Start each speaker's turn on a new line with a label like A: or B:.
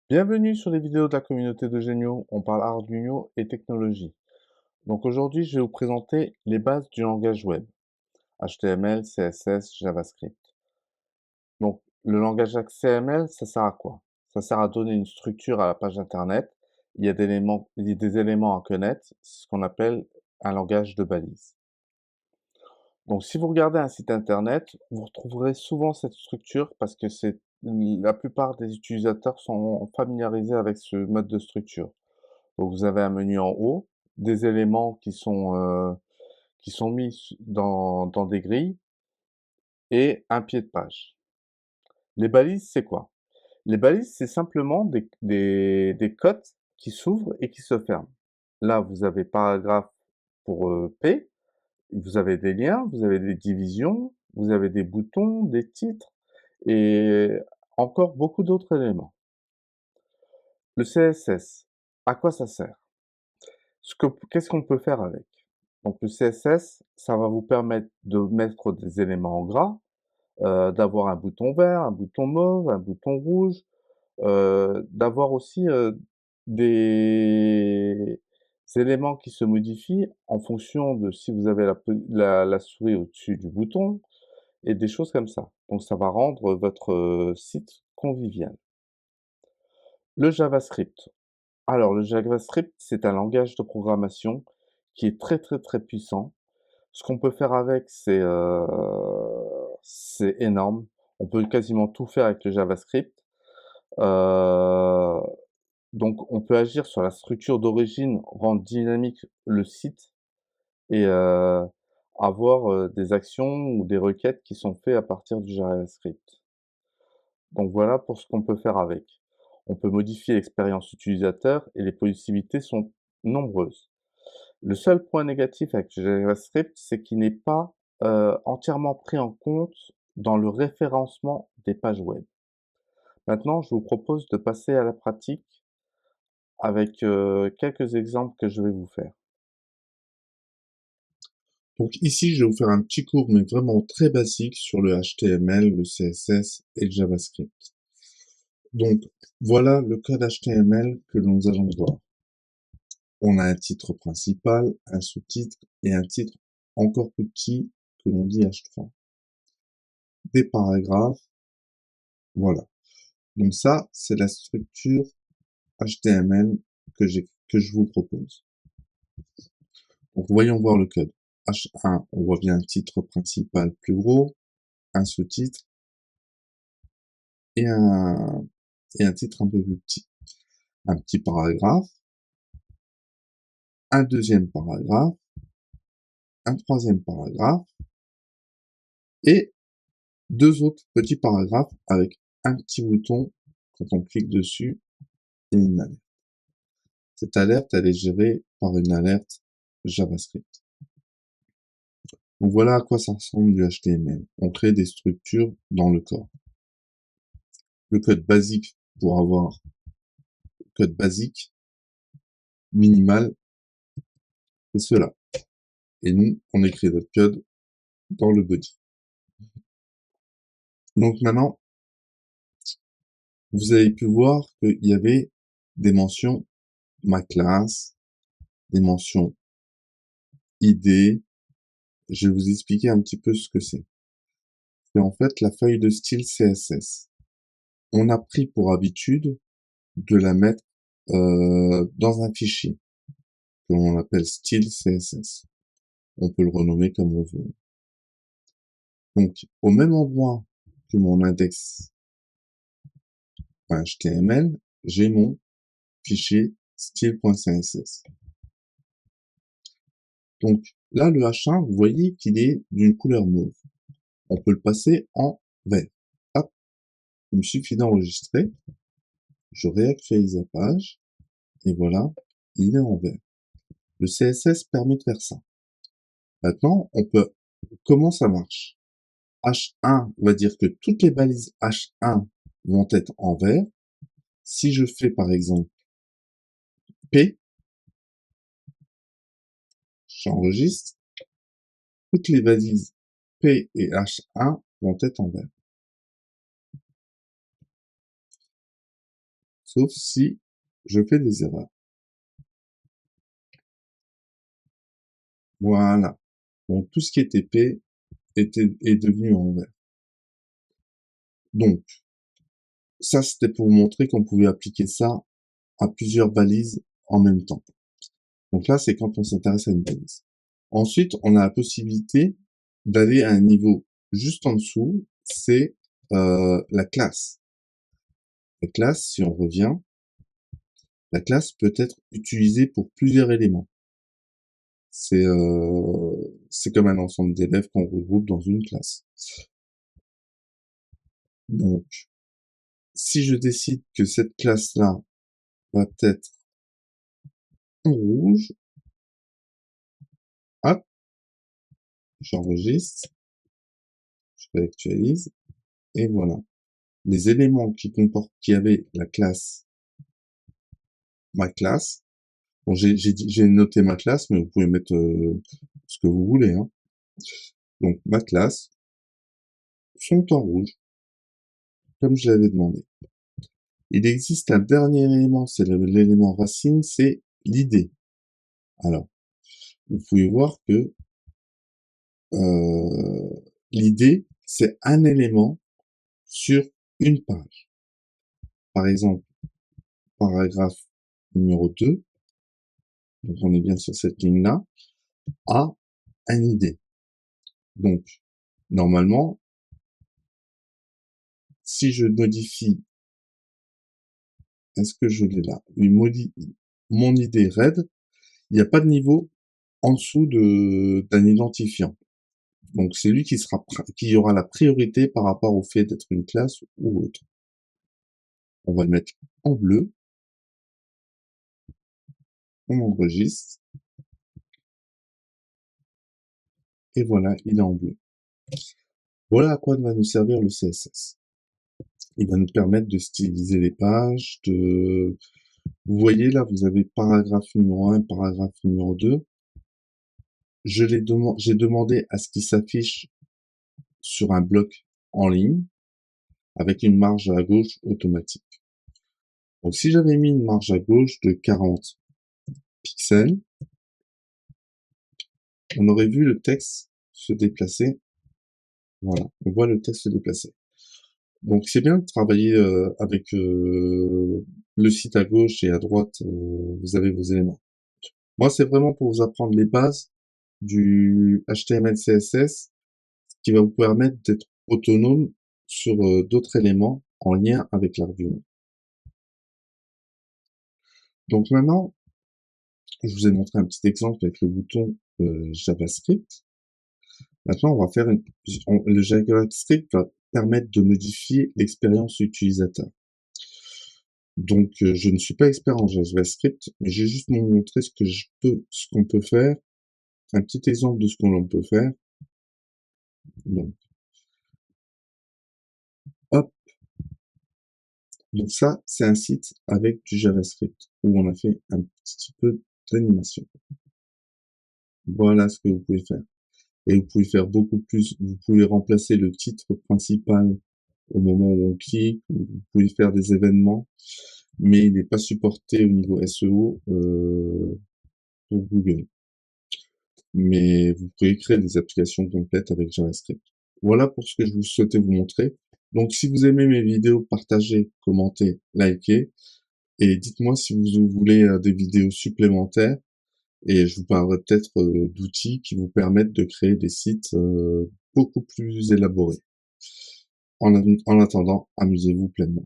A: Bienvenue sur les vidéos de la communauté de Géniaux, on parle Arduino et technologie. Donc aujourd'hui, je vais vous présenter les bases du langage web, HTML, CSS, JavaScript. Donc le langage HTML, ça sert à quoi? Ça sert à donner une structure à la page internet. Il y a des éléments à connaître, c'est ce qu'on appelle un langage de balise. Donc si vous regardez un site internet, vous retrouverez souvent cette structure parce que la plupart des utilisateurs sont familiarisés avec ce mode de structure. Donc vous avez un menu en haut, des éléments qui sont mis dans des grilles et un pied de page. Les balises, c'est quoi? Les balises, c'est simplement des cotes qui s'ouvrent et qui se ferment. Là, vous avez paragraphe pour P, vous avez des liens, vous avez des divisions, vous avez des boutons, des titres et encore beaucoup d'autres éléments. Le CSS, à quoi ça sert? Qu'est-ce qu'on peut faire avec? Donc le CSS, ça va vous permettre de mettre des éléments en gras, d'avoir un bouton vert, un bouton mauve, un bouton rouge, d'avoir aussi, des éléments qui se modifient en fonction de si vous avez la souris au-dessus du bouton et des choses comme ça. Donc ça va rendre votre, site convivial. Le JavaScript. Alors le JavaScript, c'est un langage de programmation qui est très, très, très puissant. Ce qu'on peut faire avec, c'est énorme. On peut quasiment tout faire avec le JavaScript. Heu, donc on peut agir sur la structure d'origine, rendre dynamique le site et avoir, des actions ou des requêtes qui sont faites à partir du JavaScript. Donc voilà pour ce qu'on peut faire avec. On peut modifier l'expérience utilisateur et les possibilités sont nombreuses. Le seul point négatif avec JavaScript, c'est qu'il n'est pas, entièrement pris en compte dans le référencement des pages web. Maintenant, je vous propose de passer à la pratique avec, quelques exemples que je vais vous faire.
B: Donc ici, je vais vous faire un petit cours, mais vraiment très basique sur le HTML, le CSS et le JavaScript. Donc voilà le code HTML que nous allons voir. On a un titre principal, un sous-titre et un titre encore plus petit que l'on dit H3. Des paragraphes, voilà. Donc ça, c'est la structure HTML que je vous propose. Donc voyons voir le code. H1, on voit bien un titre principal plus gros, un sous-titre et un titre un peu plus petit. Un petit paragraphe, un deuxième paragraphe, un troisième paragraphe et deux autres petits paragraphes avec un petit bouton quand on clique dessus et une alerte. Cette alerte, elle est gérée par une alerte JavaScript. Donc voilà à quoi ça ressemble du HTML. On crée des structures dans le corps. Le code basique pour avoir code basique minimal, c'est cela. Et nous, on écrit notre code dans le body. Donc maintenant, vous avez pu voir qu'il y avait des mentions ma classe, des mentions ID. Je vais vous expliquer un petit peu ce que c'est. C'est en fait la feuille de style CSS. On a pris pour habitude de la mettre dans un fichier que l'on appelle style CSS. On peut le renommer comme on veut. Donc, au même endroit que mon index HTML, j'ai mon fichier style.css. Donc là, le H1, vous voyez qu'il est d'une couleur mauve. On peut le passer en vert. Hop, il me suffit d'enregistrer, je réactualise la page, et voilà, il est en vert. Le CSS permet de faire ça. Maintenant, comment ça marche? H1 va dire que toutes les balises H1 vont être en vert. Si je fais par exemple P, j'enregistre, toutes les balises P et H1 vont être en vert. sauf si je fais des erreurs. Voilà. Donc tout ce qui est épais est devenu en vert. Donc ça, c'était pour vous montrer qu'on pouvait appliquer ça à plusieurs balises en même temps. Donc là, c'est quand on s'intéresse à une balise. Ensuite, on a la possibilité d'aller à un niveau juste en dessous, c'est la classe. La classe, si on revient, la classe peut être utilisée pour plusieurs éléments. C'est comme un ensemble d'élèves qu'on regroupe dans une classe. Donc, si je décide que cette classe-là va être en rouge, hop, j'enregistre, je réactualise, et voilà. Les éléments qui avaient la classe, ma classe, bon, j'ai noté ma classe, mais vous pouvez mettre ce que vous voulez, hein. Donc, ma classe sont en rouge, comme je l'avais demandé. Il existe un dernier élément, c'est l'élément racine, c'est l'idée. Alors, vous pouvez voir que l'idée, c'est un élément sur une page. Par exemple, paragraphe numéro 2, donc on est bien sur cette ligne-là, a une idée. Donc, normalement, si je modifie, est-ce que je l'ai là? Oui, mon idée RAID, il n'y a pas de niveau en dessous d'un identifiant. Donc, c'est lui qui aura la priorité par rapport au fait d'être une classe ou autre. On va le mettre en bleu. On enregistre. Et voilà, il est en bleu. Voilà à quoi va nous servir le CSS. Il va nous permettre de styliser les pages, vous voyez là, vous avez paragraphe numéro 1, paragraphe numéro 2. J'ai demandé à ce qu'il s'affiche sur un bloc en ligne avec une marge à gauche automatique. Donc si j'avais mis une marge à gauche de 40 pixels, on aurait vu le texte se déplacer. Voilà, on voit le texte se déplacer. Donc c'est bien de travailler avec le site à gauche et à droite, vous avez vos éléments. Moi, c'est vraiment pour vous apprendre les bases du HTML, CSS, qui va vous permettre d'être autonome sur d'autres éléments en lien avec l'Arduino. Donc maintenant, je vous ai montré un petit exemple avec le bouton JavaScript. Maintenant, on va faire le JavaScript va permettre de modifier l'expérience utilisateur. Donc, je ne suis pas expert en JavaScript, mais j'ai juste montré ce qu'on peut faire, un petit exemple de ce qu'on peut faire. Donc, hop. Donc ça, c'est un site avec du JavaScript où on a fait un petit peu d'animation. Voilà ce que vous pouvez faire. Et vous pouvez faire beaucoup plus. Vous pouvez remplacer le titre principal au moment où on clique. Vous pouvez faire des événements, mais il n'est pas supporté au niveau SEO pour Google. Mais vous pouvez créer des applications complètes avec JavaScript. Voilà pour ce que je vous souhaitais vous montrer. Donc si vous aimez mes vidéos, partagez, commentez, likez. Et dites-moi si vous voulez des vidéos supplémentaires. Et je vous parlerai peut-être d'outils qui vous permettent de créer des sites beaucoup plus élaborés. En attendant, amusez-vous pleinement.